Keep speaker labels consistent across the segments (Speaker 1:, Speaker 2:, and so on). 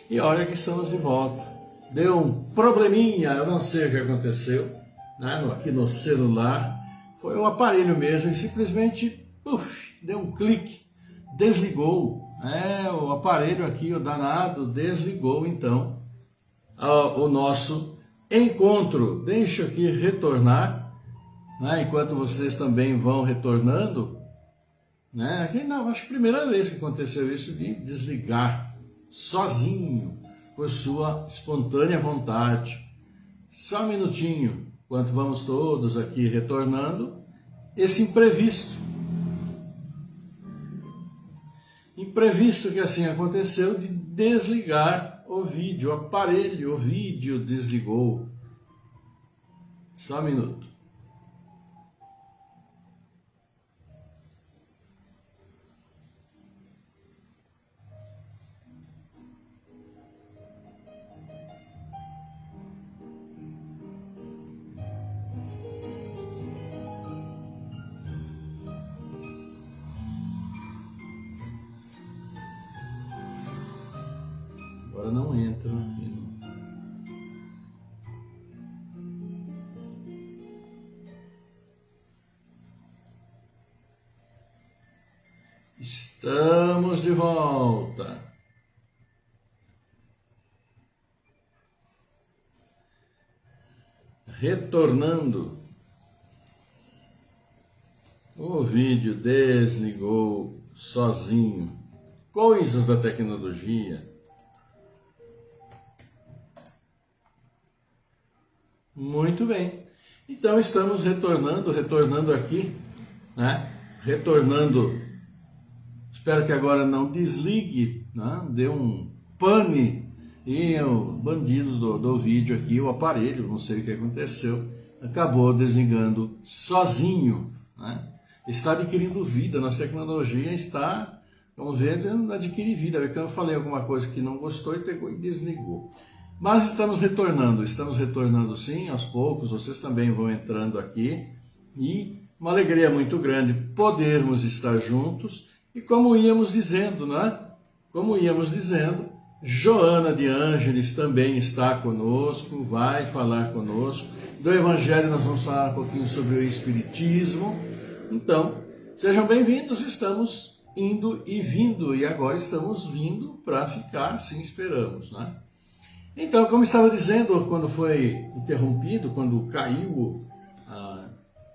Speaker 1: E olha que estamos de volta. Deu um probleminha, eu não sei o que aconteceu, né, aqui no celular. Foi o aparelho mesmo e simplesmente deu um clique, desligou. O aparelho aqui, o danado, desligou então o nosso encontro. Deixa eu aqui retornar, né, enquanto vocês também vão retornando. Aqui não, acho que é a primeira vez que aconteceu isso de desligar sozinho, por sua espontânea vontade. Só um minutinho, enquanto vamos todos aqui retornando, esse imprevisto. Imprevisto que assim aconteceu de desligar o vídeo, o aparelho, o vídeo desligou. Só um minuto. Agora não entra aqui. Estamos de volta. Retornando. O vídeo desligou sozinho. Coisas da tecnologia. Muito bem. Então estamos retornando aqui, né? Retornando. Espero que agora não desligue, né? Deu um pane e o bandido do vídeo aqui, o aparelho, não sei o que aconteceu, acabou desligando sozinho, né? Está adquirindo vida, nossa tecnologia está, vamos ver, adquirir vida, porque eu falei alguma coisa que não gostou e pegou e desligou. Mas estamos retornando sim, aos poucos, vocês também vão entrando aqui, e uma alegria muito grande podermos estar juntos, e como íamos dizendo, né? Como íamos dizendo, Joana de Ângeles também está conosco, vai falar conosco. Do Evangelho nós vamos falar um pouquinho sobre o Espiritismo. Então, sejam bem-vindos, estamos indo e vindo, e agora estamos vindo para ficar, sim, esperamos, né? Então, como estava dizendo, quando foi interrompido, quando caiu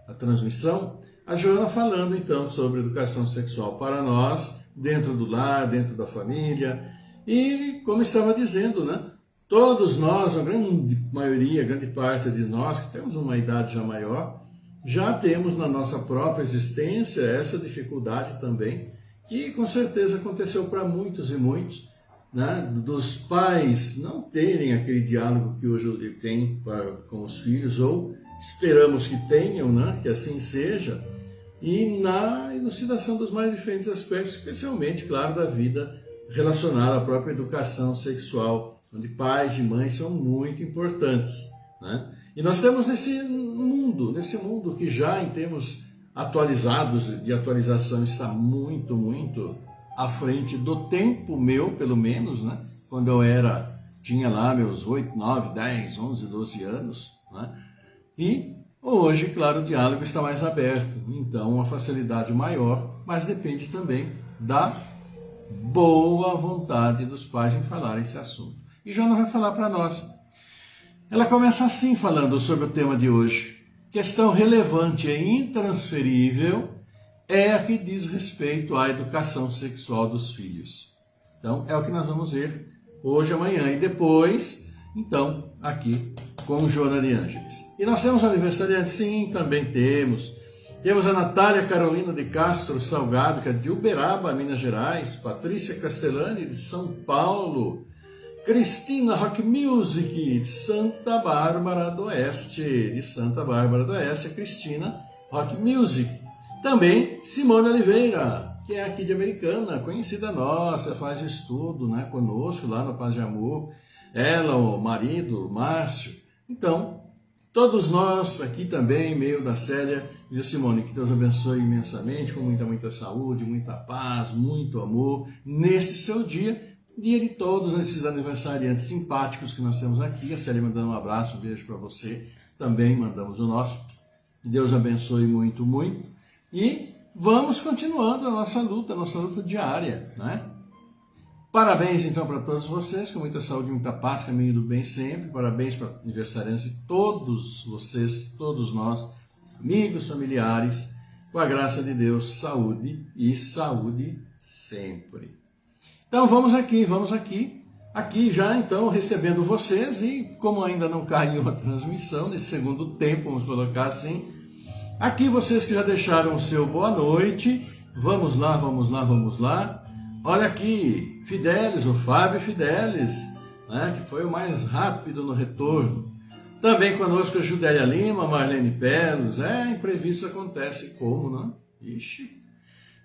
Speaker 1: a transmissão, a Joana falando então sobre educação sexual para nós, dentro do lar, dentro da família, e como estava dizendo, né? Todos nós, a grande maioria, a grande parte de nós, que temos uma idade já maior, já temos na nossa própria existência essa dificuldade também, que com certeza aconteceu para muitos e muitos, né, dos pais não terem aquele diálogo que hoje tem com os filhos, ou esperamos que tenham, né, que assim seja, e na elucidação dos mais diferentes aspectos, especialmente, claro, da vida relacionada à própria educação sexual, onde pais e mães são muito importantes, né? E nós temos nesse mundo que já em termos atualizados, de atualização, está muito, muito à frente do tempo meu, pelo menos, né? Quando eu tinha lá meus 8, 9, 10, 11, 12 anos, né? E hoje, claro, o diálogo está mais aberto, então uma facilidade maior, mas depende também da boa vontade dos pais em falar esse assunto. E Joana vai falar para nós. Ela começa assim falando sobre o tema de hoje. Questão relevante e intransferível é a que diz respeito à educação sexual dos filhos. Então, é o que nós vamos ver hoje, amanhã e depois, então, aqui com Joana de Ângeles. E nós temos aniversariantes? Sim, também temos. Temos a Natália Carolina de Castro Salgado, que é de Uberaba, Minas Gerais. Patrícia Castellani, de São Paulo. Cristina Rock Music, de Santa Bárbara do Oeste. De Santa Bárbara do Oeste, a Cristina Rock Music. Também Simone Oliveira, que é aqui de Americana, conhecida nossa, faz estudo, né, conosco lá no Paz de Amor. Ela, o marido, Márcio. Então, todos nós aqui também, meio da Célia, viu, Simone, que Deus abençoe imensamente, com muita, muita saúde, muita paz, muito amor, nesse seu dia, dia de todos esses aniversariantes simpáticos que nós temos aqui. A Célia mandando um abraço, um beijo para você. Também mandamos o nosso. Que Deus abençoe muito, muito. E vamos continuando a nossa luta diária, né? Parabéns então para todos vocês, com muita saúde, muita paz, caminho do bem sempre. Parabéns para aniversariantes de todos vocês, todos nós, amigos, familiares, com a graça de Deus, saúde e saúde sempre. Então vamos aqui já então recebendo vocês, e como ainda não caiu a transmissão, nesse segundo tempo, vamos colocar assim, aqui vocês que já deixaram o seu boa noite, vamos lá. Olha aqui, Fidelis, o Fábio Fidelis, né, que foi o mais rápido no retorno. Também conosco a Judélia Lima, Marlene Pelos, imprevisto acontece, como, não? Ixi.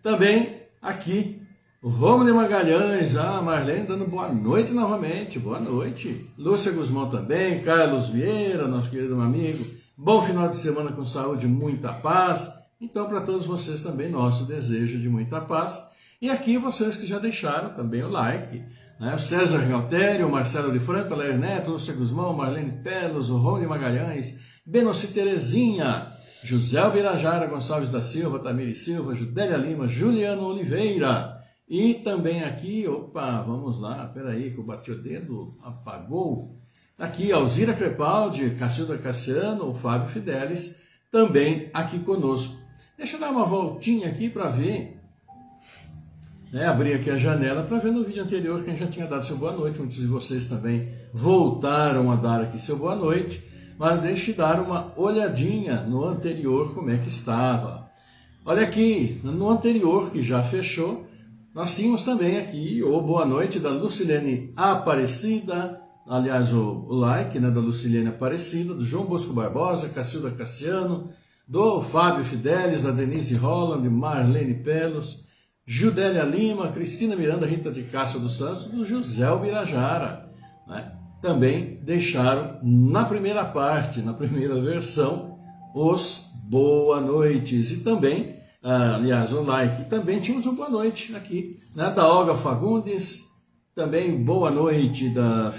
Speaker 1: Também aqui, o Romulo de Magalhães, Marlene dando boa noite novamente, boa noite. Lúcia Guzmão também, Carlos Vieira, nosso querido amigo, bom final de semana com saúde, muita paz. Então, para todos vocês também, nosso desejo de muita paz. E aqui vocês que já deixaram também o like, né? O César Galtério, o Marcelo de Franco, a Lair Neto, Lúcia Guzmão, Marlene Pelos, o Rony Magalhães, Benoci Terezinha, José Albirajara Gonçalves da Silva, Tamiri Silva, Judélia Lima, Juliano Oliveira. E também aqui, vamos lá, peraí que eu bati o dedo, apagou. Aqui, Alzira Crepaldi, Cacilda Cassiano, o Fábio Fidelis, também aqui conosco. Deixa eu dar uma voltinha aqui para ver. Abrir aqui a janela para ver no vídeo anterior quem já tinha dado seu boa noite. Muitos de vocês também voltaram a dar aqui seu boa noite, mas deixe dar uma olhadinha no anterior como é que estava. Olha aqui, no anterior que já fechou, nós tínhamos também aqui o boa noite da Lucilene Aparecida, aliás o like, né, da Lucilene Aparecida, do João Bosco Barbosa, Cacilda Cassiano, do Fábio Fidelis, da Denise Holland, Marlene Pelos, Judélia Lima, Cristina Miranda, Rita de Castro dos Santos, do José Albirajara, né? Também deixaram na primeira parte, na primeira versão, os boa noites. E também, aliás, o like. Também tínhamos um boa noite aqui, né? Da Olga Fagundes, também boa noite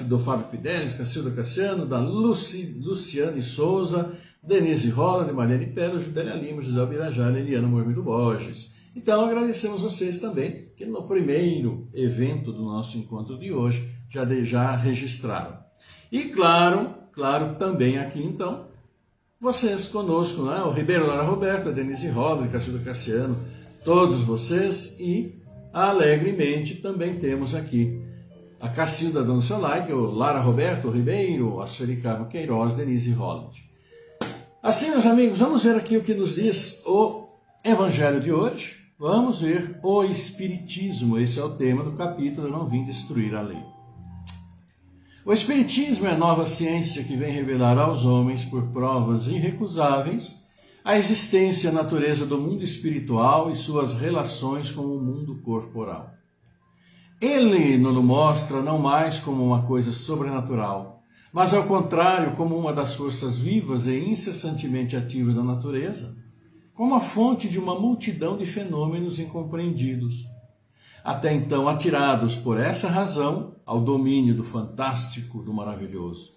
Speaker 1: do Fábio Fidelis, Cacilda Cassiano, da Luciane Souza, Denise Holland, Marlene Pelo, Judélia Lima, José Albirajara, Eliana Mormido Borges. Então, agradecemos vocês também, que no primeiro evento do nosso encontro de hoje, já registraram. E claro, também aqui então, vocês conosco, né? O Ribeiro Lara Roberto, a Denise Roda, Cacilda Cassiano, todos vocês, e alegremente também temos aqui a Cacilda dando seu like, o Lara Roberto, o Ribeiro, a Sueli Carmo Queiroz, Denise Holland. Assim, meus amigos, vamos ver aqui o que nos diz o Evangelho de hoje. Vamos ver o Espiritismo, esse é o tema do capítulo Eu Não Vim Destruir a Lei. O Espiritismo é a nova ciência que vem revelar aos homens, por provas irrecusáveis, a existência e a natureza do mundo espiritual e suas relações com o mundo corporal. Ele nos mostra não mais como uma coisa sobrenatural, mas ao contrário como uma das forças vivas e incessantemente ativas da natureza, como a fonte de uma multidão de fenômenos incompreendidos, até então atirados por essa razão ao domínio do fantástico, do maravilhoso.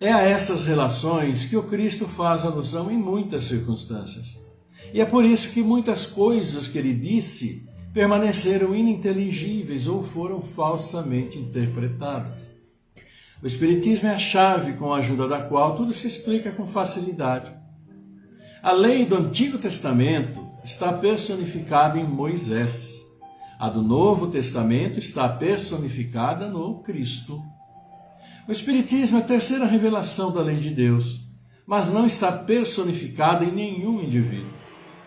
Speaker 1: É a essas relações que o Cristo faz alusão em muitas circunstâncias. E é por isso que muitas coisas que ele disse permaneceram ininteligíveis ou foram falsamente interpretadas. O Espiritismo é a chave com a ajuda da qual tudo se explica com facilidade. A lei do Antigo Testamento está personificada em Moisés. A do Novo Testamento está personificada no Cristo. O Espiritismo é a terceira revelação da lei de Deus, mas não está personificada em nenhum indivíduo,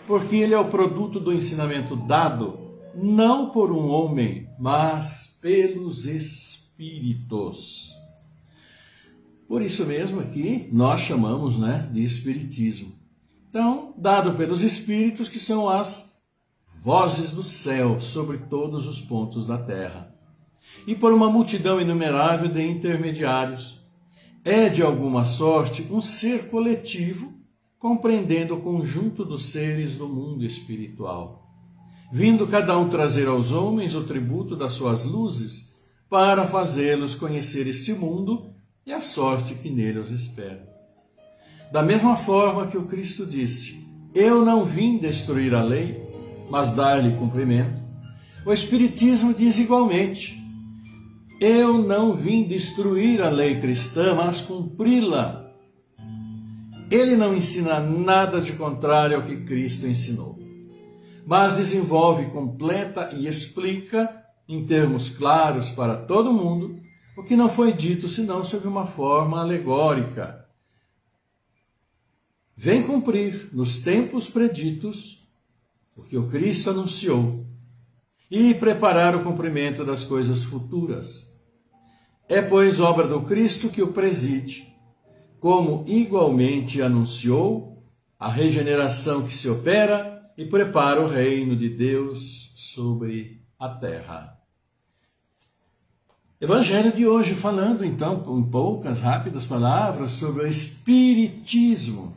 Speaker 1: porque ele é o produto do ensinamento dado não por um homem, mas pelos Espíritos. Por isso mesmo aqui nós chamamos, de Espiritismo. Então, dado pelos Espíritos, que são as vozes do céu sobre todos os pontos da terra. E por uma multidão inumerável de intermediários. É, de alguma sorte, um ser coletivo, compreendendo o conjunto dos seres do mundo espiritual. Vindo cada um trazer aos homens o tributo das suas luzes, para fazê-los conhecer este mundo e a sorte que nele os espera. Da mesma forma que o Cristo disse: eu não vim destruir a lei, mas dar-lhe cumprimento, o Espiritismo diz igualmente: eu não vim destruir a lei cristã, mas cumpri-la. Ele não ensina nada de contrário ao que Cristo ensinou, mas desenvolve, completa e explica, em termos claros para todo mundo, o que não foi dito senão sob uma forma alegórica. Vem cumprir nos tempos preditos o que o Cristo anunciou e preparar o cumprimento das coisas futuras. É, pois, obra do Cristo que o preside, como igualmente anunciou a regeneração que se opera e prepara o reino de Deus sobre a terra. Evangelho de hoje falando, então, em poucas, rápidas palavras, sobre o Espiritismo.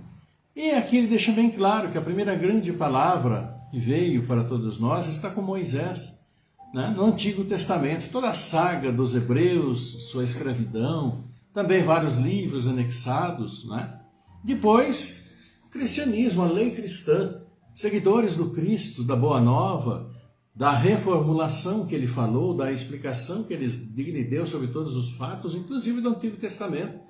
Speaker 1: E aqui ele deixa bem claro que a primeira grande palavra que veio para todos nós está com Moisés, né? No Antigo Testamento, toda a saga dos hebreus, sua escravidão, também vários livros anexados, né? Depois, o cristianismo, a lei cristã, seguidores do Cristo, da Boa Nova, da reformulação que ele falou, da explicação que ele deu sobre todos os fatos, inclusive do Antigo Testamento,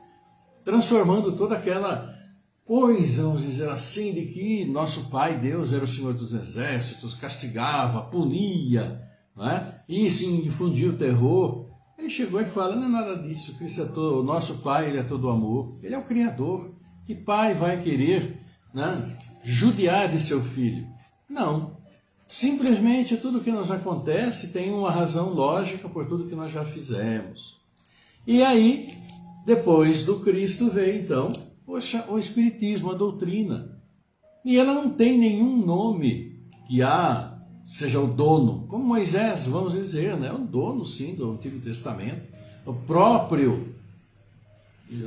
Speaker 1: transformando toda aquela coisa, vamos dizer assim, de que nosso Pai Deus era o Senhor dos Exércitos, castigava, punia, não é? Isso infundia o terror. Ele chegou e fala: não é nada disso, Cristo é todo, o nosso Pai, ele é todo amor, ele é o Criador. Que pai vai querer, né, judiar de seu filho? Não. Simplesmente tudo que nos acontece tem uma razão lógica por tudo que nós já fizemos. E aí, depois do Cristo veio então, poxa, o Espiritismo, a doutrina. E ela não tem nenhum nome que seja o dono, como Moisés, vamos dizer, né? O dono, sim, do Antigo Testamento. O próprio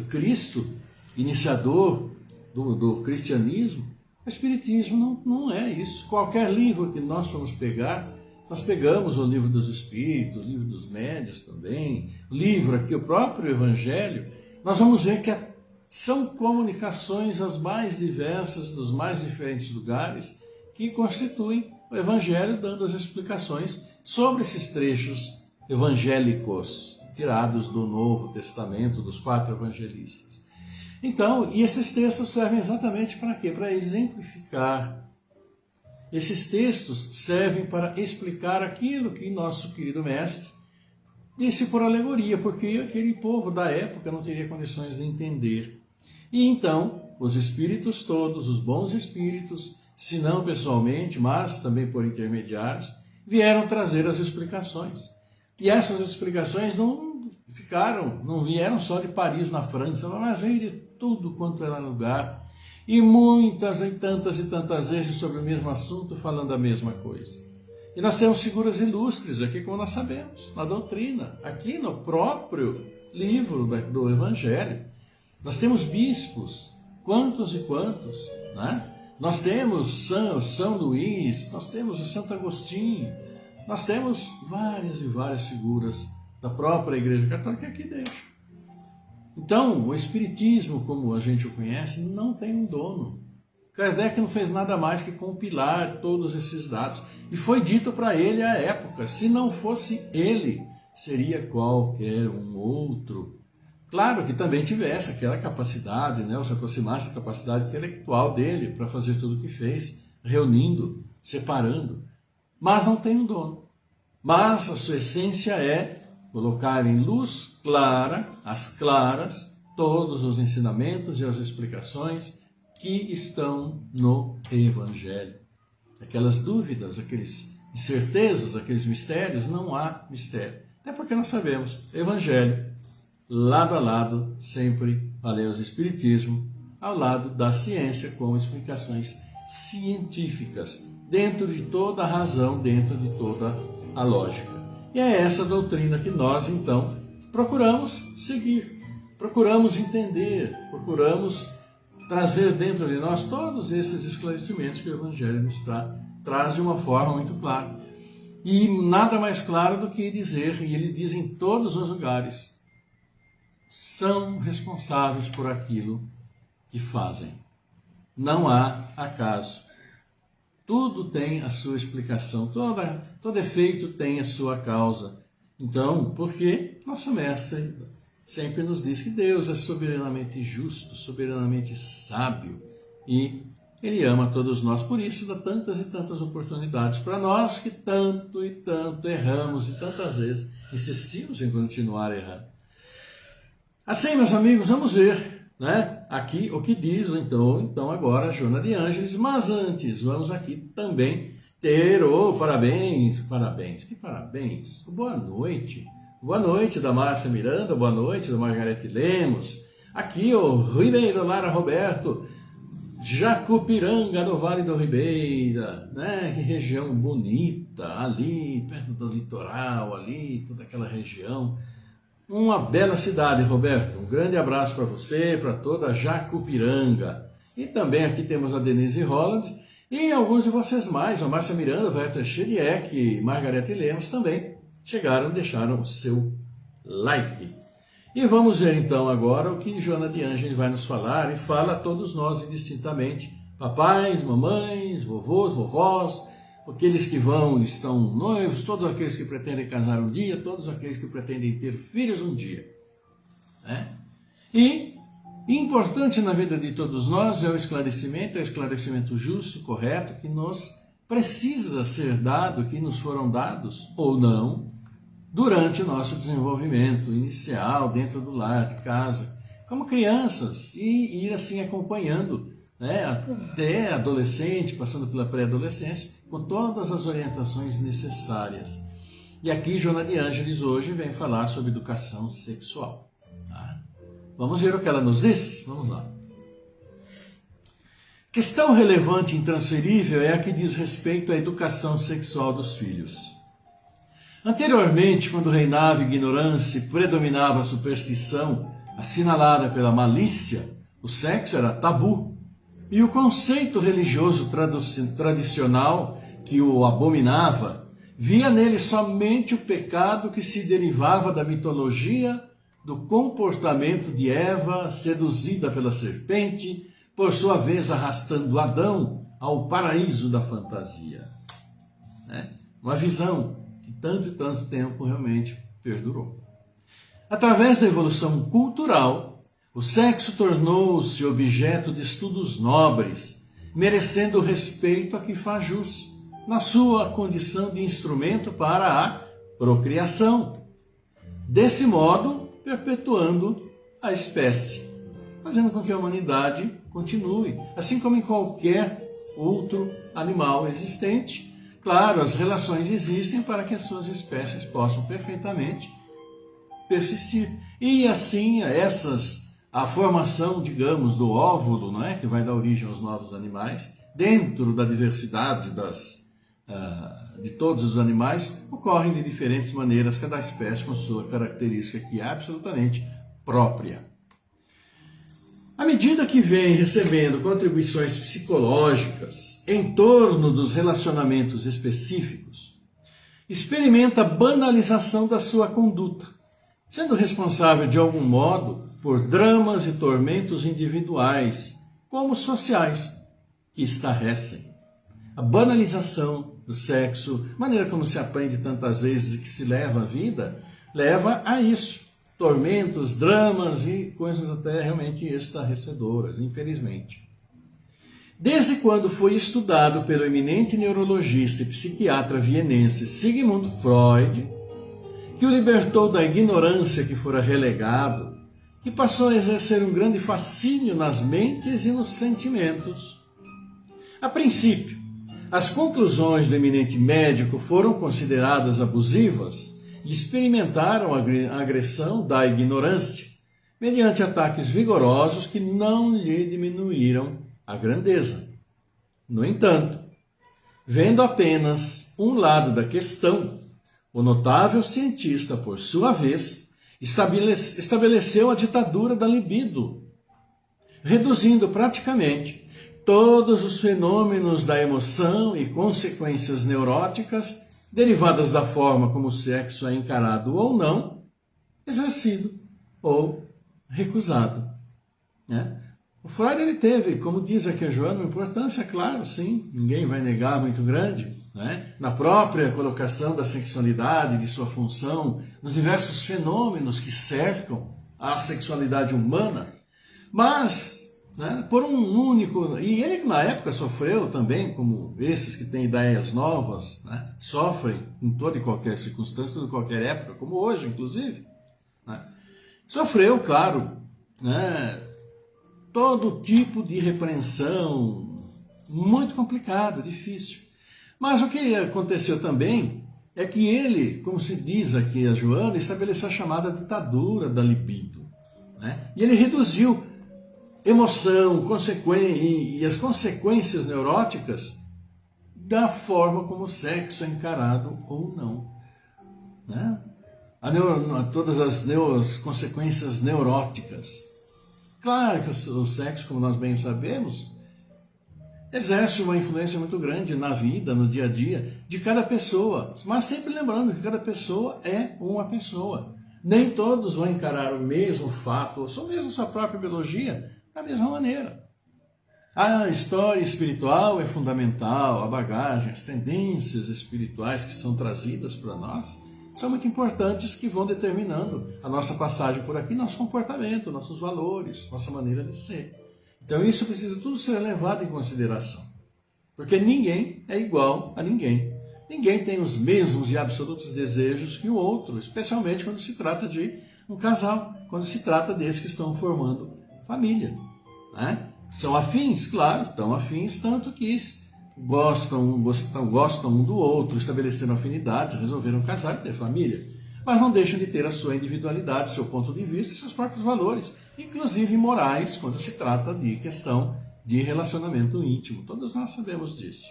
Speaker 1: Cristo, iniciador do cristianismo. O Espiritismo não é isso. Qualquer livro que nós formos pegar, nós pegamos o Livro dos Espíritos, o Livro dos Médiuns também, o livro aqui, o próprio Evangelho, nós vamos ver que são comunicações as mais diversas, dos mais diferentes lugares, que constituem o Evangelho, dando as explicações sobre esses trechos evangélicos, tirados do Novo Testamento, dos 4 evangelistas. Então, e esses textos servem exatamente para quê? Para exemplificar. Esses textos servem para explicar aquilo que nosso querido mestre disse por alegoria, porque aquele povo da época não teria condições de entender. E então, os espíritos todos, os bons espíritos, se não pessoalmente, mas também por intermediários, vieram trazer as explicações. E essas explicações não vieram só de Paris, na França, mas veio de tudo quanto era lugar, e muitas e tantas vezes sobre o mesmo assunto, falando a mesma coisa. E nós temos figuras ilustres aqui, como nós sabemos, na doutrina, aqui no próprio livro do Evangelho. Nós temos bispos, quantos e quantos, né? Nós temos São Luís, nós temos o Santo Agostinho, nós temos várias e várias figuras da própria Igreja Católica que deixam. Então, o Espiritismo, como a gente o conhece, não tem um dono. Kardec não fez nada mais que compilar todos esses dados. E foi dito para ele à época, se não fosse ele, seria qualquer um outro. Claro que também tivesse aquela capacidade, né, ou se aproximasse da capacidade intelectual dele para fazer tudo o que fez, reunindo, separando. Mas não tem um dono. Mas a sua essência é colocar em luz clara, às claras, todos os ensinamentos e as explicações que estão no Evangelho. Aquelas dúvidas, aquelas incertezas, aqueles mistérios, não há mistério. Até porque nós sabemos, Evangelho, lado a lado, sempre valeu o Espiritismo, ao lado da ciência, com explicações científicas, dentro de toda a razão, dentro de toda a lógica. E é essa doutrina que nós, então, procuramos seguir, procuramos entender, procuramos trazer dentro de nós todos esses esclarecimentos que o Evangelho nos traz de uma forma muito clara. E nada mais claro do que dizer, e ele diz em todos os lugares, são responsáveis por aquilo que fazem. Não há acaso. Tudo tem a sua explicação, todo efeito tem a sua causa. Então, porque nosso mestre sempre nos diz que Deus é soberanamente justo, soberanamente sábio e Ele ama todos nós. Por isso dá tantas e tantas oportunidades para nós que tanto e tanto erramos e tantas vezes insistimos em continuar errando. Assim, meus amigos, vamos ver, né, aqui o que diz então agora Joana de Ângeles, mas antes vamos aqui também ter parabéns, que parabéns, boa noite da Márcia Miranda, boa noite da Margarete Lemos, aqui o Ribeiro Lara Roberto, Jacupiranga no Vale do Ribeira, né, que região bonita, ali perto do litoral, ali, toda aquela região. Uma bela cidade, Roberto. Um grande abraço para você, para toda Jacupiranga. E também aqui temos a Denise Holland e alguns de vocês mais. A Márcia Miranda, a Werther Chediek e Margarete Lemos também chegaram e deixaram o seu like. E vamos ver então agora o que Joana de Ângeles vai nos falar e fala a todos nós indistintamente. Papais, mamães, vovôs, vovós, aqueles que estão noivos, todos aqueles que pretendem casar um dia, todos aqueles que pretendem ter filhos um dia. Né? E importante na vida de todos nós é o esclarecimento justo, correto, que nos precisa ser dado, que nos foram dados ou não, durante o nosso desenvolvimento inicial, dentro do lar, de casa, como crianças, e ir assim acompanhando, né, até adolescente, passando pela pré-adolescência, com todas as orientações necessárias. E aqui Joana de Ângeles hoje vem falar sobre educação sexual. Tá? Vamos ver o que ela nos diz? Vamos lá. Questão relevante e intransferível é a que diz respeito à educação sexual dos filhos. Anteriormente, quando reinava a ignorância e predominava a superstição assinalada pela malícia, o sexo era tabu. E o conceito religioso tradicional que o abominava via nele somente o pecado que se derivava da mitologia do comportamento de Eva seduzida pela serpente, por sua vez arrastando Adão ao paraíso da fantasia. Né? Uma visão que tanto e tanto tempo realmente perdurou. Através da evolução cultural, o sexo tornou-se objeto de estudos nobres, merecendo o respeito a que faz jus, na sua condição de instrumento para a procriação. Desse modo, perpetuando a espécie, fazendo com que a humanidade continue, assim como em qualquer outro animal existente. Claro, as relações existem para que as suas espécies possam perfeitamente persistir. E assim, a formação, digamos, do óvulo, não é, que vai dar origem aos novos animais, dentro da diversidade de todos os animais, ocorrem de diferentes maneiras, cada espécie com sua característica que é absolutamente própria. À medida que vem recebendo contribuições psicológicas em torno dos relacionamentos específicos, experimenta a banalização da sua conduta, sendo responsável de algum modo por dramas e tormentos individuais, como sociais, que estarrecem. A banalização do sexo, a maneira como se aprende tantas vezes e que se leva a vida, leva a isso. Tormentos, dramas e coisas até realmente estarrecedoras, infelizmente. Desde quando foi estudado pelo eminente neurologista e psiquiatra vienense Sigmund Freud, que o libertou da ignorância que fora relegado, que passou a exercer um grande fascínio nas mentes e nos sentimentos. A princípio, as conclusões do eminente médico foram consideradas abusivas e experimentaram a agressão da ignorância, mediante ataques vigorosos que não lhe diminuíram a grandeza. No entanto, vendo apenas um lado da questão, o notável cientista, por sua vez, estabeleceu a ditadura da libido, reduzindo praticamente todos os fenômenos da emoção e consequências neuróticas derivadas da forma como o sexo é encarado ou não, exercido ou recusado. Né? O Freud ele teve, como diz aqui a Joana, uma importância, claro, sim, ninguém vai negar, muito grande, né? Na própria colocação da sexualidade, de sua função, nos diversos fenômenos que cercam a sexualidade humana, mas, né, por um único... E ele na época sofreu também, como esses que têm ideias novas, né, sofrem em toda e qualquer circunstância, em qualquer época, como hoje, inclusive, né? Sofreu, claro, né, todo tipo de repreensão, muito complicado, difícil. Mas o que aconteceu também é que ele, como se diz aqui a Joana, estabeleceu a chamada ditadura da libido. Né? E ele reduziu emoção, e as consequências neuróticas da forma como o sexo é encarado ou não. Né? Todas as consequências neuróticas. Claro que o sexo, como nós bem sabemos, exerce uma influência muito grande na vida, no dia a dia de cada pessoa. Mas sempre lembrando que cada pessoa é uma pessoa. Nem todos vão encarar o mesmo fato, ou mesmo sua própria biologia, da mesma maneira. A história espiritual é fundamental, a bagagem, as tendências espirituais que são trazidas para nós são muito importantes, que vão determinando a nossa passagem por aqui, nosso comportamento, nossos valores, nossa maneira de ser. Então isso precisa tudo ser levado em consideração. Porque ninguém é igual a ninguém. Ninguém tem os mesmos e absolutos desejos que o outro, especialmente quando se trata de um casal, quando se trata desses que estão formando família. Né? São afins, claro, estão afins, tanto que gostam um do outro, estabeleceram afinidades, resolveram casar e ter família. Mas não deixam de ter a sua individualidade, seu ponto de vista e seus próprios valores, inclusive morais, quando se trata de questão de relacionamento íntimo. Todos nós sabemos disso.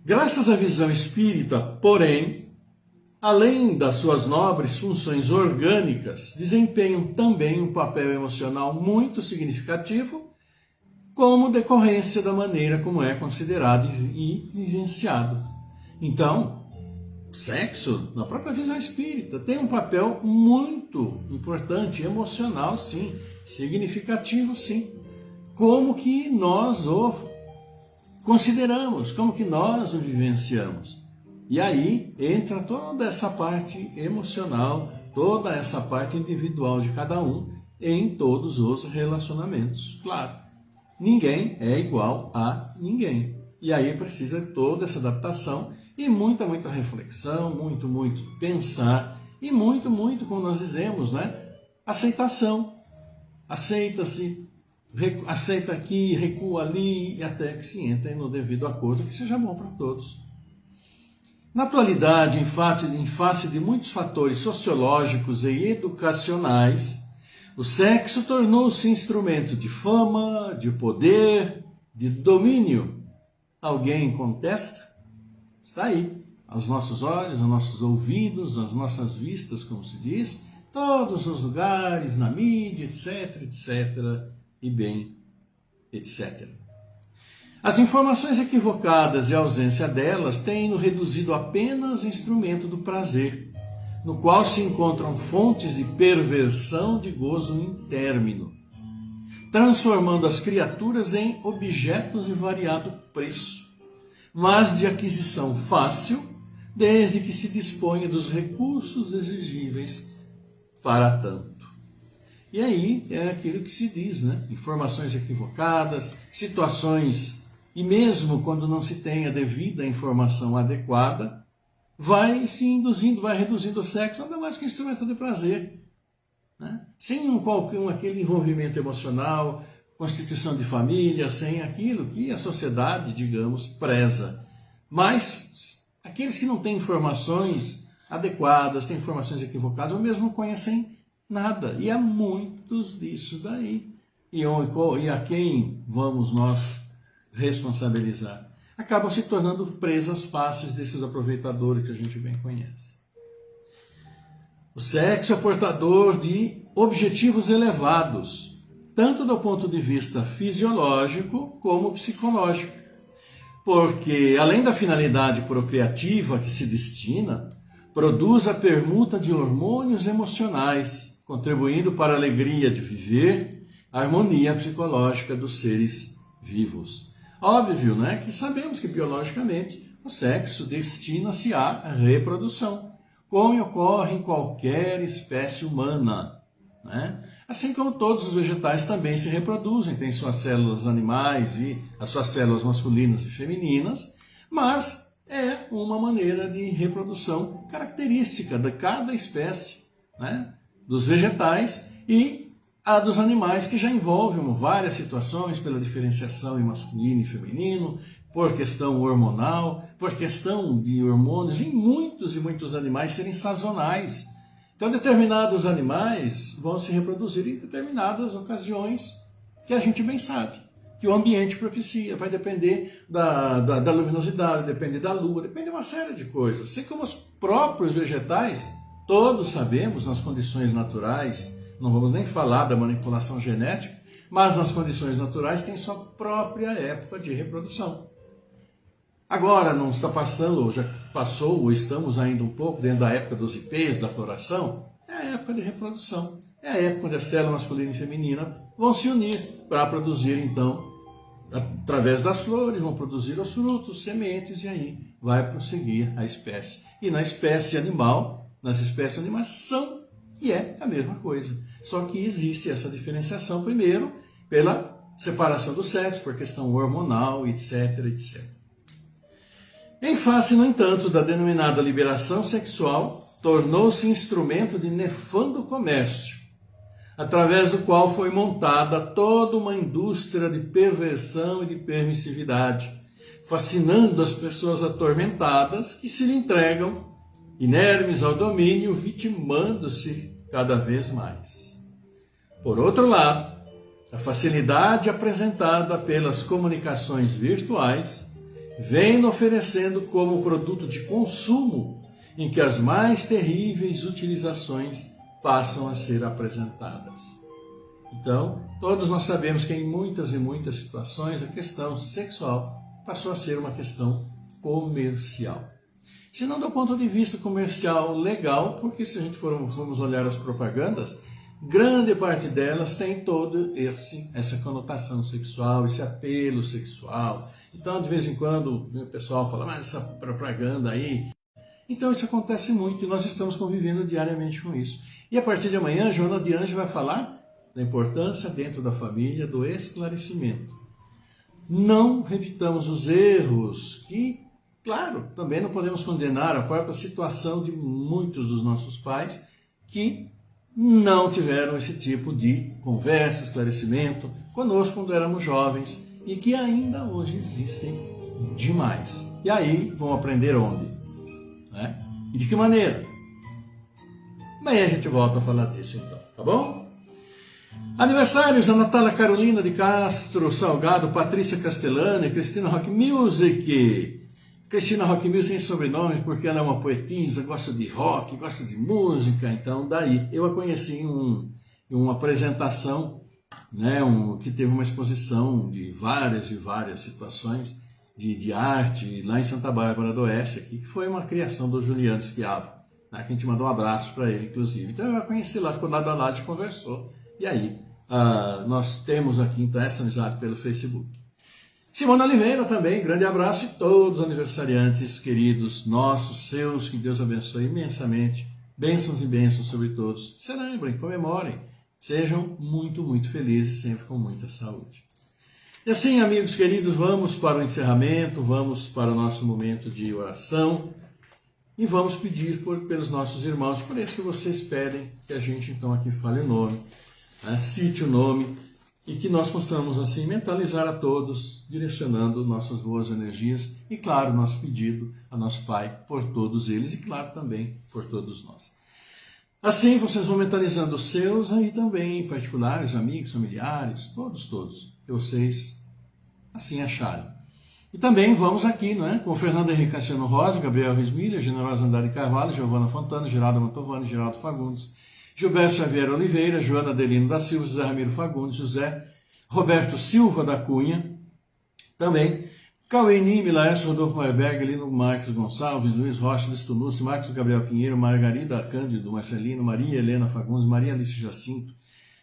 Speaker 1: Graças à visão espírita, porém, além das suas nobres funções orgânicas, desempenham também um papel emocional muito significativo, como decorrência da maneira como é considerado e vivenciado. Então, o sexo, na própria visão espírita, tem um papel muito importante, emocional, sim, significativo, sim. Como que nós o consideramos, como que nós o vivenciamos. E aí entra toda essa parte emocional, toda essa parte individual de cada um em todos os relacionamentos. Claro, ninguém é igual a ninguém. E aí precisa toda essa adaptação e muita reflexão, muito pensar e muito, como nós dizemos, né? Aceitação. Aceita-se, aceita aqui, recua ali, e até que se entre no devido acordo que seja bom para todos. Na atualidade, em face de muitos fatores sociológicos e educacionais, o sexo tornou-se instrumento de fama, de poder, de domínio. Alguém contesta? Está aí, aos nossos olhos, aos nossos ouvidos, às nossas vistas, como se diz, todos os lugares, na mídia, etc, e bem, etc. As informações equivocadas e a ausência delas têm-no reduzido apenas instrumento do prazer, no qual se encontram fontes de perversão de gozo intérmino, transformando as criaturas em objetos de variado preço, mas de aquisição fácil, desde que se disponha dos recursos exigíveis para tanto. E aí é aquilo que se diz, né? Informações equivocadas, situações, e mesmo quando não se tem a devida informação adequada, vai se induzindo, vai reduzindo o sexo, nada mais que instrumento de prazer. Né? Sem aquele envolvimento emocional, constituição de família, sem aquilo que a sociedade, digamos, preza. Mas aqueles que não têm informações adequadas, têm informações equivocadas, ou mesmo não conhecem nada. E há muitos disso daí. E a quem vamos nós responsabilizar? Acabam se tornando presas fáceis desses aproveitadores que a gente bem conhece. O sexo é portador de objetivos elevados, tanto do ponto de vista fisiológico como psicológico. porque além da finalidade procriativa que se destina, produz a permuta de hormônios emocionais, contribuindo para a alegria de viver, a harmonia psicológica dos seres vivos. Óbvio, né, que sabemos que biologicamente o sexo destina-se à reprodução, como ocorre em qualquer espécie humana, né? Assim como todos os vegetais também se reproduzem, têm suas células animais e as suas células masculinas e femininas, mas é uma maneira de reprodução característica de cada espécie, né, dos vegetais e a dos animais, que já envolvem várias situações pela diferenciação em masculino e feminino, por questão hormonal, por questão de hormônios em muitos e muitos animais serem sazonais. Então, determinados animais vão se reproduzir em determinadas ocasiões que a gente bem sabe, que o ambiente propicia. Vai depender da luminosidade, depende da lua, depende de uma série de coisas. Assim como os próprios vegetais, todos sabemos, nas condições naturais, não vamos nem falar da manipulação genética, mas nas condições naturais tem sua própria época de reprodução. Agora não está passando, ou já passou, ou estamos ainda um pouco dentro da época dos ipês, da floração, é a época de reprodução. É a época onde a célula masculina e feminina vão se unir para produzir, então, através das flores, vão produzir os frutos, sementes, e aí vai prosseguir a espécie. E na espécie animal, nas espécies animais são e é a mesma coisa. Só que existe essa diferenciação, primeiro, pela separação do sexo, por questão hormonal, etc, etc. Em face, no entanto, da denominada liberação sexual, tornou-se instrumento de nefando comércio, através do qual foi montada toda uma indústria de perversão e de permissividade, fascinando as pessoas atormentadas que se lhe entregam, inermes ao domínio, vitimando-se cada vez mais. Por outro lado, a facilidade apresentada pelas comunicações virtuais vem oferecendo como produto de consumo em que as mais terríveis utilizações passam a ser apresentadas. Então, todos nós sabemos que em muitas e muitas situações a questão sexual passou a ser uma questão comercial. Se não do ponto de vista comercial legal, porque se a gente formos olhar as propagandas, grande parte delas tem toda essa conotação sexual, esse apelo sexual. Então, de vez em quando, o pessoal fala, mas essa propaganda aí... Então, isso acontece muito e nós estamos convivendo diariamente com isso. E a partir de amanhã, Joana de Anjos vai falar da importância dentro da família do esclarecimento. Não repitamos os erros que, claro, também não podemos condenar a própria situação de muitos dos nossos pais que não tiveram esse tipo de conversa, esclarecimento conosco quando éramos jovens e que ainda hoje existem demais. E aí vão aprender onde? Né? E de que maneira? Bem, a gente volta a falar disso então, tá bom? Aniversários da Natália Carolina de Castro Salgado, Patrícia Castellani, Cristina Rock Music. Cristina Rock Music tem sobrenome porque ela é uma poetisa, gosta de rock, gosta de música, então daí. Eu a conheci em uma apresentação, né, que teve uma exposição de várias e várias situações de arte lá em Santa Bárbara do Oeste, aqui, que foi uma criação do Juliano Schiavo, né, que a gente mandou um abraço para ele, inclusive. Então eu a conheci lá, ficou lado a lado, a gente conversou, e aí nós temos aqui então essa amizade pelo Facebook. Simona Oliveira também, grande abraço, e todos os aniversariantes queridos, nossos, seus, que Deus abençoe imensamente, bênçãos e bênçãos sobre todos. Celebrem, comemorem, sejam muito, muito felizes, sempre com muita saúde. E assim, amigos queridos, vamos para o encerramento, vamos para o nosso momento de oração e vamos pedir pelos nossos irmãos, por isso que vocês pedem que a gente então aqui fale o nome, né, cite o nome, e que nós possamos assim mentalizar a todos, direcionando nossas boas energias e, claro, nosso pedido a nosso Pai por todos eles e, claro, também por todos nós. Assim, vocês vão mentalizando os seus aí também, particulares, amigos, familiares, todos, que vocês assim acharem. E também vamos aqui, não é? Com Fernando Henrique Cassiano Rosa, Gabriel Rismilha, Generosa Andrade Carvalho, Giovana Fontana, Geraldo Mantovani, Geraldo Fagundes, Gilberto Xavier Oliveira, Joana Adelino da Silva, José Ramiro Fagundes, José Roberto Silva da Cunha, também Caueni, Milaés, Rodolfo Marberg, Lino Marques Gonçalves, Luiz Rocha, Luiz Tunucci, Marcos Gabriel Pinheiro, Margarida Cândido, Marcelino, Maria Helena Fagundes, Maria Alice Jacinto,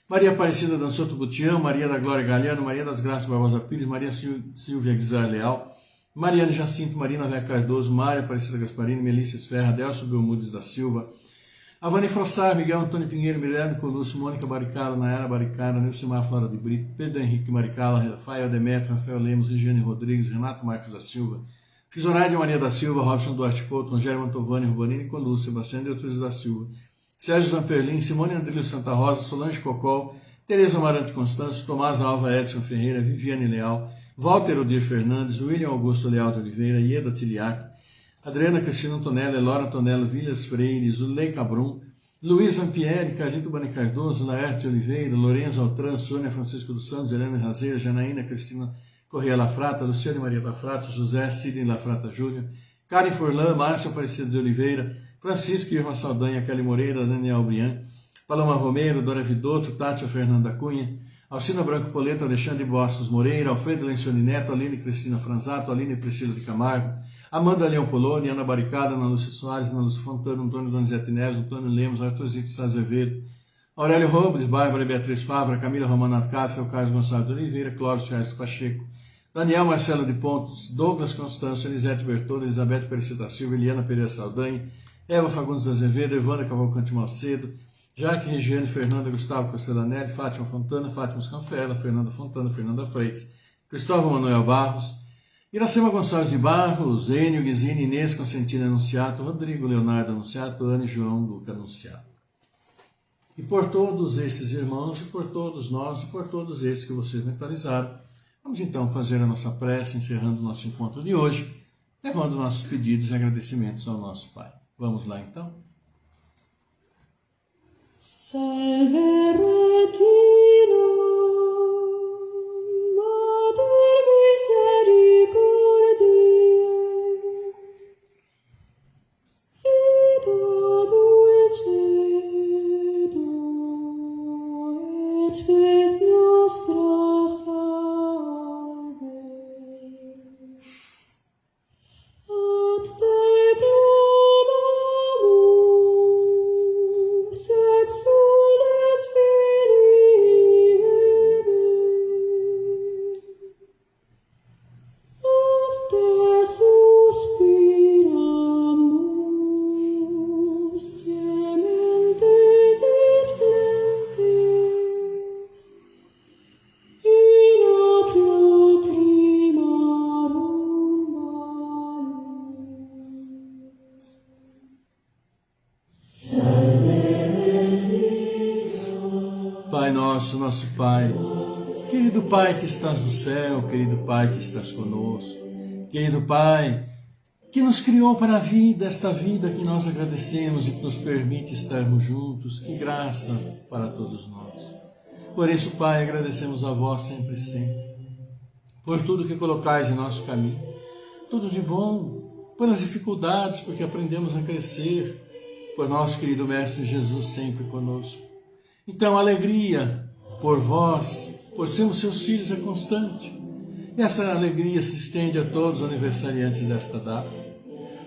Speaker 1: Maria Aparecida Dançoto Butião, Maria da Glória Galiano, Maria das Graças Barbosa Pires, Maria Silvia Guizar Leal, Mariana Jacinto, Marina Vé Cardoso, Maria Aparecida Gasparini, Melissa Esferra, Delcio Belmudes da Silva, Avani Frossar, Miguel Antônio Pinheiro, Miranda Colucci, Mônica Baricala, Nayara Baricala, Nilcimar Flora de Brito, Pedro Henrique Baricala, Rafael Demetrio, Rafael Lemos, Regiane Rodrigues, Renato Marques da Silva, Risoraide Maria da Silva, Robson Duarte Couto, Rogério Mantovani, Ruvanini Colucci, Sebastião Deutres da Silva, Sérgio Zamperlin, Simone Andrilho Santa Rosa, Solange Cocol, Tereza Amarante Constâncio, Tomás Alva Edson Ferreira, Viviane Leal, Walter Odir Fernandes, William Augusto Leal de Oliveira, Ieda Tiliac, Adriana Cristina Antonella, Elora Antonella, Vilhas Freire, Zulei Cabrum, Luiz Ampieri, Carlito Bani Cardoso, Laerte Oliveira, Lorenzo Altran, Sônia Francisco dos Santos, Helena Razeira, Janaína Cristina Correia Lafrata, Luciane Maria Lafrata, José Sidney Lafrata Júnior, Karen Furlan, Márcia Aparecida de Oliveira, Francisco Irma Saldanha, Kelly Moreira, Daniel Brian, Paloma Romero, Dora Vidotto, Tátia Fernanda Cunha, Alcina Branco Poleto, Alexandre Bostos Moreira, Alfredo Lencioni Neto, Aline Cristina Franzato, Aline Priscila de Camargo, Amanda Leão Poloni, Ana Baricada, Ana Lúcia Soares, Ana Lúcia Fontana, Antônio Donizete Neves, Antônio Lemos, Arthur Zito Azevedo, Aurélio Robles, Bárbara Beatriz Fávora, Camila Romanato Cáfio, Carlos Gonçalves de Oliveira, Clóvis Charles Pacheco, Daniel Marcelo de Pontos, Douglas Constâncio, Elisete Bertoldo, Elizabeth Perecida Silva, Eliana Pereira Saldanha, Eva Fagundes Azevedo, Evandra Cavalcante Malcedo, Jaque Regiane, Fernanda Gustavo Castellanelli, Fátima Fontana, Fátima Scanfella, Fernanda Fontana, Fernanda Freitas, Cristóvão Manuel Barros, Iracema Gonçalves de Barros, Enio Guizini, Inês Constantina Anunciato, Rodrigo Leonardo Anunciato, Ana e João Luca Anunciato. E por todos esses irmãos, e por todos nós, e por todos esses que vocês mentalizaram, vamos então fazer a nossa prece, encerrando o nosso encontro de hoje, levando nossos pedidos e agradecimentos ao nosso Pai. Vamos lá então?
Speaker 2: Salve Regina, Mater misericordiae, Vita dulcedo, et spes nostra salve. Ad te clamamus, ex funes filii, ad te suspiramus, gementes et flentes, in ac lacrimarum vale.
Speaker 1: Pai nosso, nosso Pai, querido Pai que estás no céu, querido Pai que estás conosco, querido Pai que nos criou para a vida, esta vida que nós agradecemos e que nos permite estarmos juntos, que graça para todos nós. Por isso, Pai, agradecemos a vós sempre e sempre, por tudo que colocais em nosso caminho, tudo de bom, pelas dificuldades, porque aprendemos a crescer, por nosso querido Mestre Jesus sempre conosco. Então, alegria por vós, por sermos seus filhos, é constante. E essa alegria se estende a todos os aniversariantes desta data,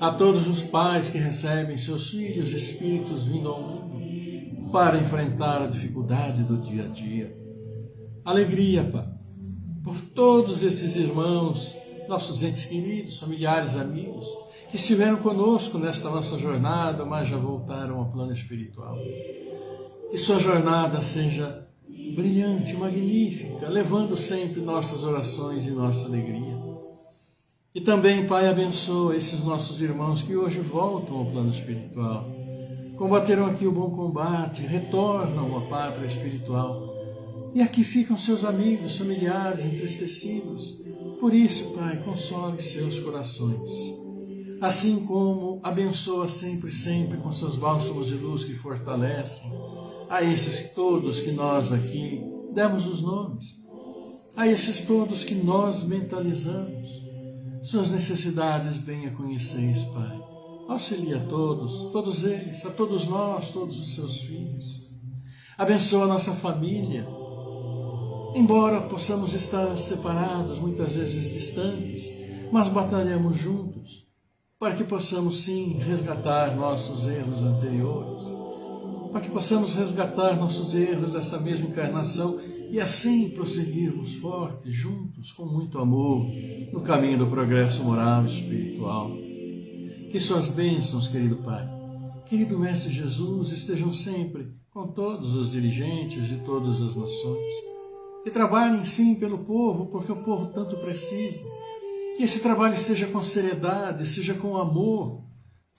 Speaker 1: a todos os pais que recebem seus filhos espíritos vindo ao mundo para enfrentar a dificuldade do dia a dia. Alegria, Pai, por todos esses irmãos, nossos entes queridos, familiares, amigos, que estiveram conosco nesta nossa jornada, mas já voltaram ao plano espiritual. Que sua jornada seja brilhante, magnífica, levando sempre nossas orações e nossa alegria. E também, Pai, abençoa esses nossos irmãos que hoje voltam ao plano espiritual, combateram aqui o bom combate, retornam à pátria espiritual. E aqui ficam seus amigos, familiares, entristecidos. Por isso, Pai, console seus corações. Assim como abençoa sempre, sempre com seus bálsamos de luz que fortalecem a esses todos que nós aqui demos os nomes, a esses todos que nós mentalizamos. Suas necessidades bem a conheceis, Pai. Auxilia a todos eles, a todos nós, todos os seus filhos. Abençoa a nossa família. Embora possamos estar separados, muitas vezes distantes, mas batalhamos juntos para que possamos sim resgatar nossos erros anteriores, para que possamos resgatar nossos erros dessa mesma encarnação e assim prosseguirmos fortes, juntos, com muito amor, no caminho do progresso moral e espiritual. Que suas bênçãos, querido Pai, querido Mestre Jesus, estejam sempre com todos os dirigentes de todas as nações. Que trabalhem sim pelo povo, porque o povo tanto precisa. Que esse trabalho seja com seriedade, seja com amor,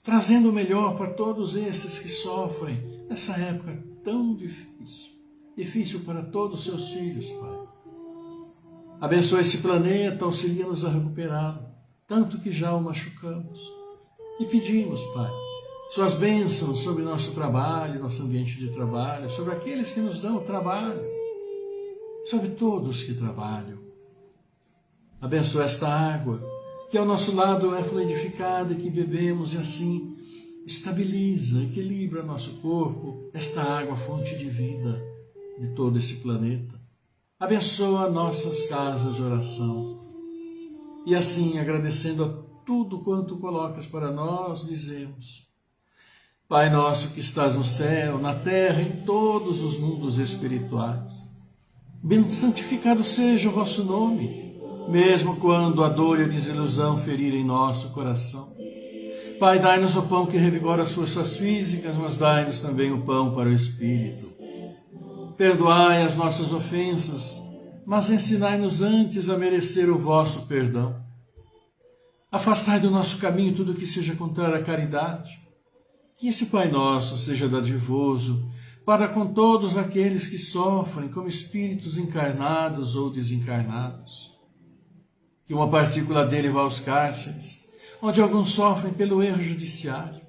Speaker 1: trazendo o melhor para todos esses que sofrem nessa época tão difícil. Difícil para todos os seus filhos, Pai. Abençoa esse planeta, auxilia-nos a recuperá-lo, tanto que já o machucamos. E pedimos, Pai, suas bênçãos sobre nosso trabalho, nosso ambiente de trabalho, sobre aqueles que nos dão o trabalho, sobre todos que trabalham. Abençoa esta água, que ao nosso lado é fluidificada e que bebemos e assim estabiliza, equilibra nosso corpo, esta água, fonte de vida de todo esse planeta. Abençoa nossas casas de oração. E assim, agradecendo a tudo quanto colocas para nós, dizemos: Pai nosso que estás no céu, na terra, em todos os mundos espirituais, santificado seja o vosso nome, mesmo quando a dor e a desilusão ferirem nosso coração. Pai, dai-nos o pão que revigora as forças físicas, mas dai-nos também o pão para o espírito. Perdoai as nossas ofensas, mas ensinai-nos antes a merecer o vosso perdão. Afastai do nosso caminho tudo que seja contrário à caridade. Que esse Pai Nosso seja dadivoso para com todos aqueles que sofrem como espíritos encarnados ou desencarnados. Que uma partícula dele vá aos cárceres, onde alguns sofrem pelo erro judiciário.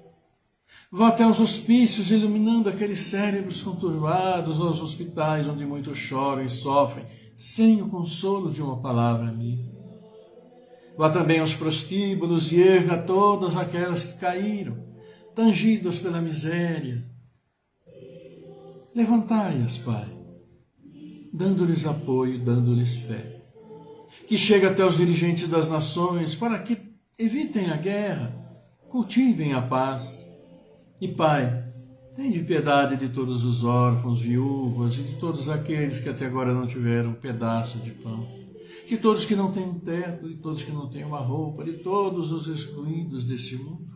Speaker 1: Vá até os hospícios, iluminando aqueles cérebros conturbados, aos hospitais onde muitos choram e sofrem, sem o consolo de uma palavra amiga. Vá também aos prostíbulos e erga todas aquelas que caíram, tangidas pela miséria. Levantai-as, Pai, dando-lhes apoio, dando-lhes fé. Que chegue até os dirigentes das nações para que evitem a guerra, cultivem a paz. E, Pai, tende piedade de todos os órfãos, viúvas e de todos aqueles que até agora não tiveram um pedaço de pão. De todos que não têm um teto, de todos que não têm uma roupa, de todos os excluídos deste mundo.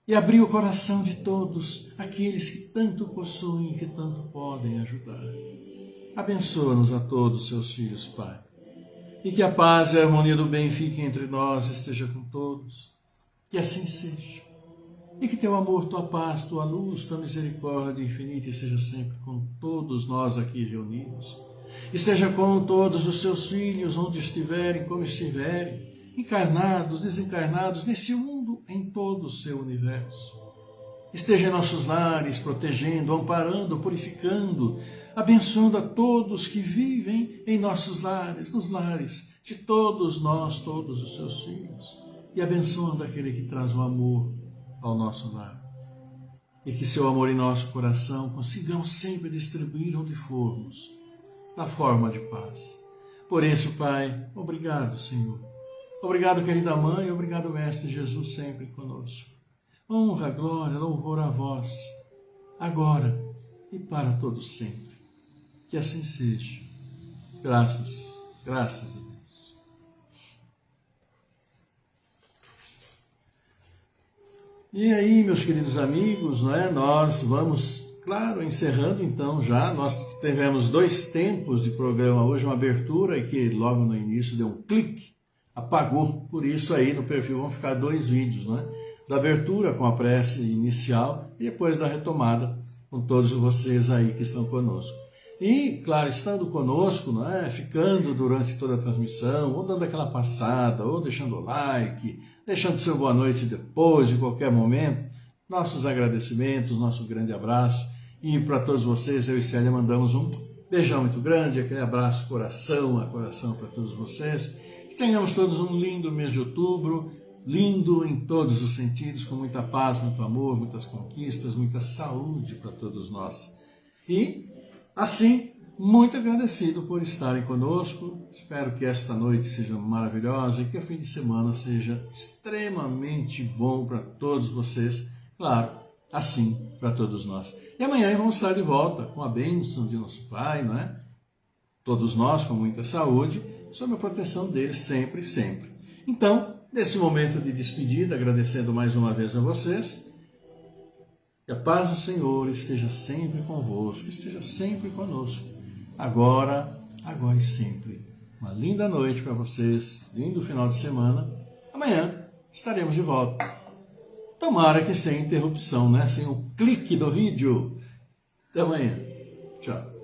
Speaker 1: E abrir o coração de todos aqueles que tanto possuem e que tanto podem ajudar. Abençoa-nos a todos, seus filhos, Pai. E que a paz e a harmonia do bem fiquem entre nós, esteja com todos. Que assim seja. E que teu amor, tua paz, tua luz, tua misericórdia infinita esteja sempre com todos nós aqui reunidos. Esteja com todos os seus filhos, onde estiverem, como estiverem, encarnados, desencarnados, nesse mundo, em todo o seu universo. Esteja em nossos lares, protegendo, amparando, purificando, abençoando a todos que vivem em nossos lares, nos lares de todos nós, todos os seus filhos. E abençoando aquele que traz o amor ao nosso lar. E que seu amor em nosso coração consigamos sempre distribuir onde formos, na forma de paz. Por isso, Pai, obrigado, Senhor. Obrigado, querida Mãe, obrigado, Mestre Jesus, sempre conosco. Honra, glória, louvor a vós, agora e para todos sempre. Que assim seja. Graças, graças a Deus. E aí, meus queridos amigos, nós vamos, claro, encerrando então já. Nós tivemos 2 tempos de programa hoje, uma abertura e que logo no início deu um clique, apagou. Por isso aí no perfil vão ficar 2 vídeos, da abertura com a prece inicial e depois da retomada com todos vocês aí que estão conosco. E, claro, estando conosco, ficando durante toda a transmissão, ou dando aquela passada, ou deixando o like, deixando seu boa noite depois, de qualquer momento, nossos agradecimentos, nosso grande abraço. E para todos vocês, eu e Célia mandamos um beijão muito grande, aquele abraço coração a coração para todos vocês. Que tenhamos todos um lindo mês de outubro, lindo em todos os sentidos, com muita paz, muito amor, muitas conquistas, muita saúde para todos nós. E assim, muito agradecido por estarem conosco. Espero que esta noite seja maravilhosa e que o fim de semana seja extremamente bom para todos vocês. Claro, assim para todos nós. E amanhã vamos estar de volta com a bênção de nosso Pai, não é? Todos nós com muita saúde, sob a proteção dele sempre, sempre. Então, nesse momento de despedida, agradecendo mais uma vez a vocês, que a paz do Senhor esteja sempre convosco, esteja sempre conosco, agora e sempre. Uma linda noite para vocês, lindo final de semana. Amanhã estaremos de volta. Tomara que sem interrupção, né? Sem o clique do vídeo. Até amanhã. Tchau.